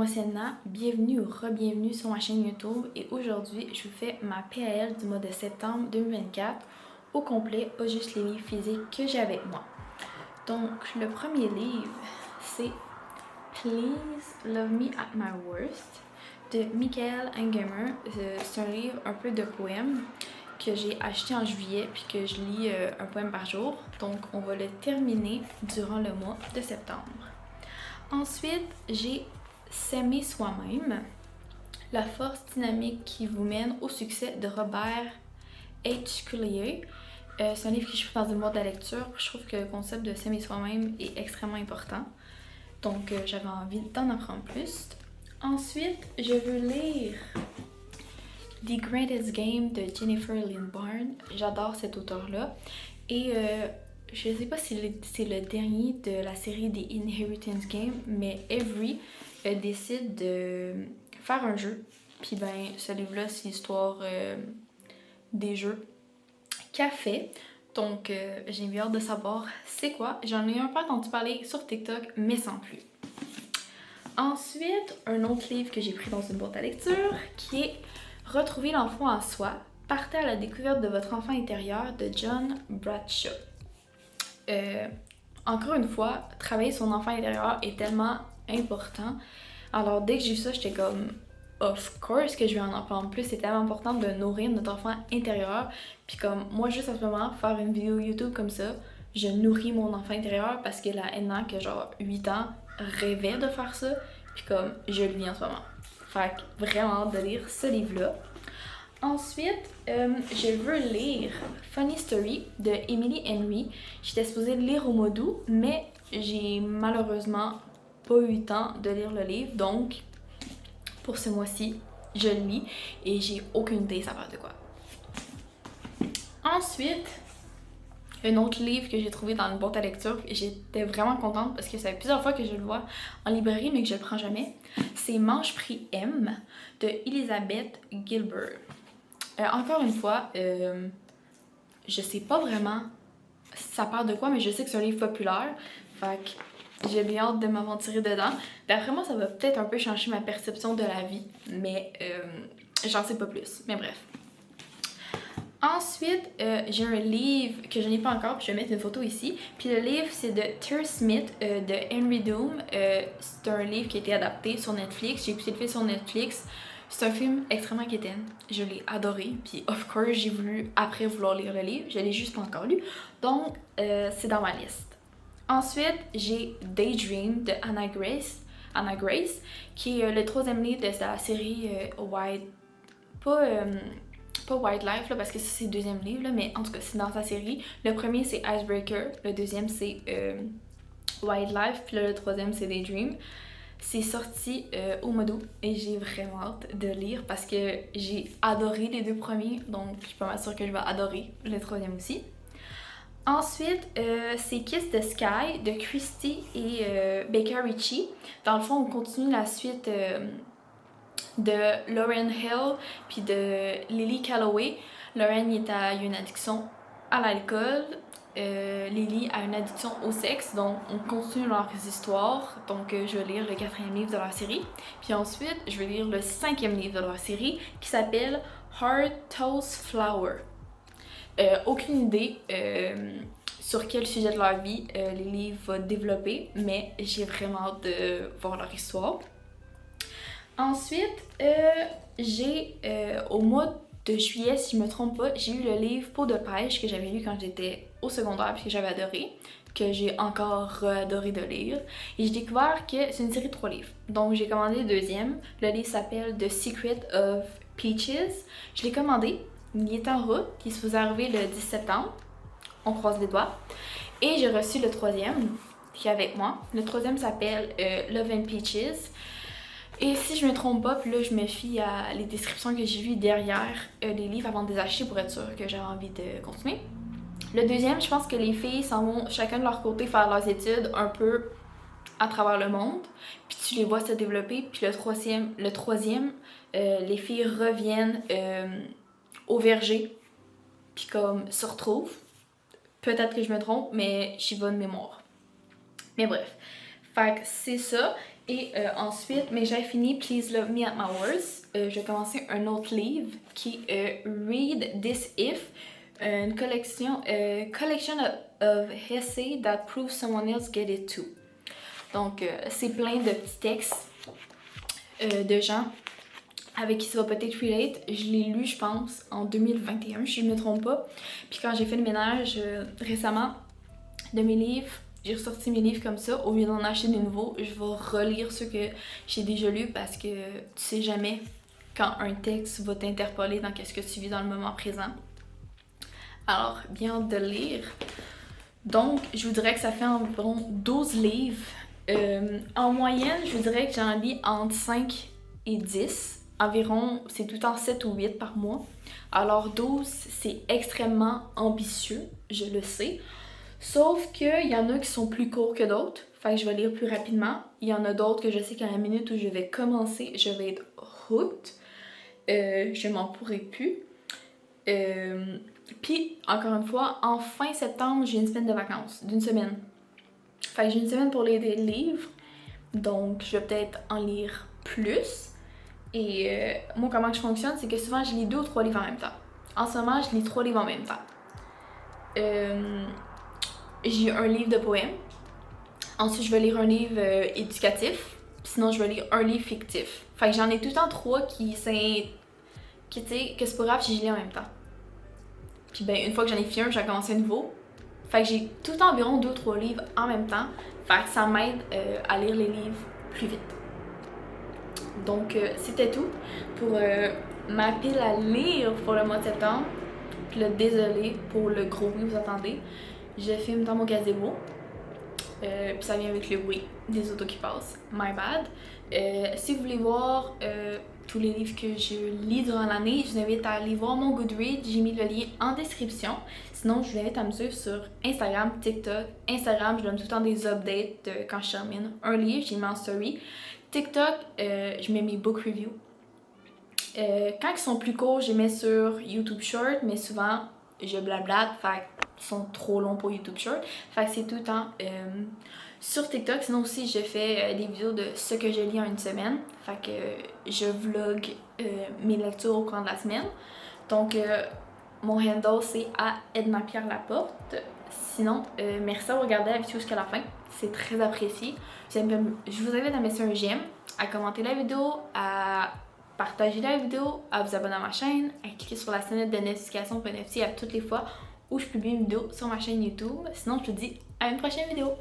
moi c'est Anna, bienvenue ou re-bienvenue sur ma chaîne YouTube et aujourd'hui je vous fais ma PAL du mois de septembre 2024 au complet, pas juste les livres physiques que j'ai avec moi. Donc le premier livre c'est Please Love Me at My Worst de Michael Angemer. C'est un livre un peu de poèmes que j'ai acheté en juillet puis que je lis un poème par jour. Donc on va le terminer durant le mois de septembre. Ensuite, j'ai S'aimer soi-même, la force dynamique qui vous mène au succès de Robert H. Collier. C'est un livre que je fais dans une boîte de lecture. Je trouve que le concept de s'aimer soi-même est extrêmement important. Donc, j'avais envie d'en apprendre plus. Ensuite, je veux lire The Greatest Game de Jennifer Lynn Barnes. J'adore cet auteur-là. Et je ne sais pas si c'est le dernier de la série des Inheritance Games, mais Avery décide de faire un jeu. Puis ben, ce livre-là, c'est l'histoire des jeux qu'elle fait. Donc, j'ai bien hâte de savoir c'est quoi. J'en ai un peu entendu parler sur TikTok, mais sans plus. Ensuite, un autre livre que j'ai pris dans une boîte à lecture qui est Retrouver l'enfant en soi. Partez à la découverte de votre enfant intérieur de John Bradshaw. Encore une fois, travailler son enfant intérieur est tellement important. Alors dès que j'ai vu ça, j'étais comme of course que je vais en apprendre plus. C'est tellement important de nourrir notre enfant intérieur. Puis comme moi juste en ce moment, faire une vidéo YouTube comme ça, je nourris mon enfant intérieur parce que la Anna qui a genre 8 ans rêvait de faire ça. Puis comme je le vis en ce moment. Fait que vraiment hâte de lire ce livre-là. Ensuite, je veux lire Funny Story de Emily Henry. J'étais supposée le lire au mois d'août, mais j'ai malheureusement pas eu le temps de lire le livre. Donc, pour ce mois-ci, je le lis et j'ai aucune idée ça parle de quoi. Ensuite, un autre livre que j'ai trouvé dans une boîte à lecture et j'étais vraiment contente parce que ça fait plusieurs fois que je le vois en librairie mais que je le prends jamais. C'est Mange Prix M de Elizabeth Gilbert. Encore une fois, je sais pas vraiment ça parle de quoi, mais je sais que c'est un livre populaire. Fait que j'ai bien hâte de m'aventurer dedans. D'après moi, ça va peut-être un peu changer ma perception de la vie, mais j'en sais pas plus. Mais bref. Ensuite, j'ai un livre que je n'ai pas encore, puis je vais mettre une photo ici. Puis le livre, c'est de Tyr Smith de Henry Doom. C'est un livre qui a été adapté sur Netflix. J'ai écouté le film sur Netflix. C'est un film extrêmement quétaine. Je l'ai adoré. Puis, of course, j'ai voulu après vouloir lire le livre. Je l'ai juste pas encore lu. Donc, c'est dans ma liste. Ensuite, j'ai Daydream de Anna Grace, qui est le troisième livre de la série White. Pas Wildlife là, parce que ça c'est le deuxième livre, là, mais en tout cas c'est dans sa série. Le premier c'est Icebreaker, le deuxième c'est Wildlife, puis là, le troisième c'est Daydream. C'est sorti au mois d'août et j'ai vraiment hâte de lire parce que j'ai adoré les deux premiers, donc je suis pas mal sûre que je vais adorer le troisième aussi. Ensuite, c'est Kiss the Sky de Christy et Baker Ritchie. Dans le fond, on continue la suite de Lauryn Hill puis de Lily Calloway. Lauryn a une addiction à l'alcool, Lily a une addiction au sexe, donc on continue leurs histoires. Donc je vais lire le 4e livre de leur série, puis ensuite je vais lire le 5e livre de leur série qui s'appelle Hard Toast Flower. Aucune idée sur quel sujet de leur vie Lily va développer, mais j'ai vraiment hâte de voir leur histoire. Ensuite, j'ai au mois de juillet, si je me trompe pas, j'ai eu le livre Peau de pêche que j'avais lu quand j'étais au secondaire puis que j'avais adoré, que j'ai encore adoré de lire. Et j'ai découvert que c'est une série de 3 livres. Donc j'ai commandé le deuxième. Le livre s'appelle The Secret of Peaches. Je l'ai commandé, il est en route, puis il se faisait arriver le 10 septembre. On croise les doigts. Et j'ai reçu le troisième qui est avec moi. Le troisième s'appelle Love and Peaches. Et si je me trompe pas, puis là je me fie à les descriptions que j'ai vues derrière les livres avant de les acheter pour être sûre que j'avais envie de continuer. Le deuxième, je pense que les filles s'en vont chacun de leur côté faire leurs études un peu à travers le monde, puis tu les vois se développer. Puis le troisième, les filles reviennent au verger, puis comme se retrouvent. Peut-être que je me trompe, mais j'ai bonne mémoire. Mais bref. Fait que c'est ça. Et ensuite, mais j'avais fini Please Love Me at My Worst. J'ai commencé un autre livre qui est Read This If, une collection of essays that prove someone else get it too. Donc, c'est plein de petits textes de gens avec qui ça va peut-être relate. Je l'ai lu, je pense, en 2021, si je ne me trompe pas. Puis quand j'ai fait le ménage récemment de mes livres, j'ai ressorti mes livres comme ça. Au lieu d'en acheter de nouveaux, je vais relire ceux que j'ai déjà lus parce que tu sais jamais quand un texte va t'interpeller dans qu'est-ce que tu vis dans le moment présent. Alors, bien hâte de lire. Donc, je vous dirais que ça fait environ 12 livres. En moyenne, je vous dirais que j'en lis entre 5 et 10. Environ, c'est tout le temps 7 ou 8 par mois. Alors 12, c'est extrêmement ambitieux, je le sais. Sauf qu'il y en a qui sont plus courts que d'autres. Fait que je vais lire plus rapidement. Il y en a d'autres que je sais qu'à la minute où je vais commencer, je vais être hooked. Je m'en pourrai plus. Puis, encore une fois, en fin septembre, j'ai une semaine de vacances, d'une semaine. Fait que j'ai une semaine pour lire des livres. Donc, je vais peut-être en lire plus. Et moi, comment je fonctionne, c'est que souvent, je lis 2 ou 3 livres en même temps. En ce moment, je lis 3 livres en même temps. J'ai un livre de poèmes. Ensuite, je vais lire un livre éducatif. Sinon, je vais lire un livre fictif. Fait que j'en ai tout le temps 3 qui tu sais, que c'est pas grave si je lis en même temps. Puis ben, une fois que j'en ai fini un, j'ai commencé un nouveau. Fait que j'ai tout le temps environ 2 ou 3 livres en même temps. Fait que ça m'aide à lire les livres plus vite. Donc, c'était tout pour ma pile à lire pour le mois de septembre. Puis là, désolée pour le gros bruit que vous entendez. Je filme dans mon gazebo. Puis ça vient avec le bruit des autos qui passent. My bad. Si vous voulez voir tous les livres que je lis durant l'année, je vous invite à aller voir mon Goodreads. J'ai mis le lien en description. Sinon, je vous invite à me suivre sur Instagram, TikTok. Instagram, je donne tout le temps des updates quand je termine un livre. J'ai mis en story. TikTok, je mets mes book reviews. Quand ils sont plus courts, je les mets sur YouTube Short, mais souvent, je blablate, fait qu'ils sont trop longs pour YouTube Short. Fait que c'est tout le temps sur TikTok. Sinon aussi, je fais des vidéos de ce que je lis en une semaine. Fait que je vlog mes lectures au cours de la semaine. Donc, mon handle, c'est @EdnaPierre-Laporte. Sinon, merci d'avoir regardé la vidéo jusqu'à la fin. C'est très apprécié. Je vous invite à mettre un j'aime, à commenter la vidéo, à partager la vidéo, à vous abonner à ma chaîne, à cliquer sur la sonnette de notification pour être notifié à toutes les fois où je publie une vidéo sur ma chaîne YouTube. Sinon, je te dis à une prochaine vidéo.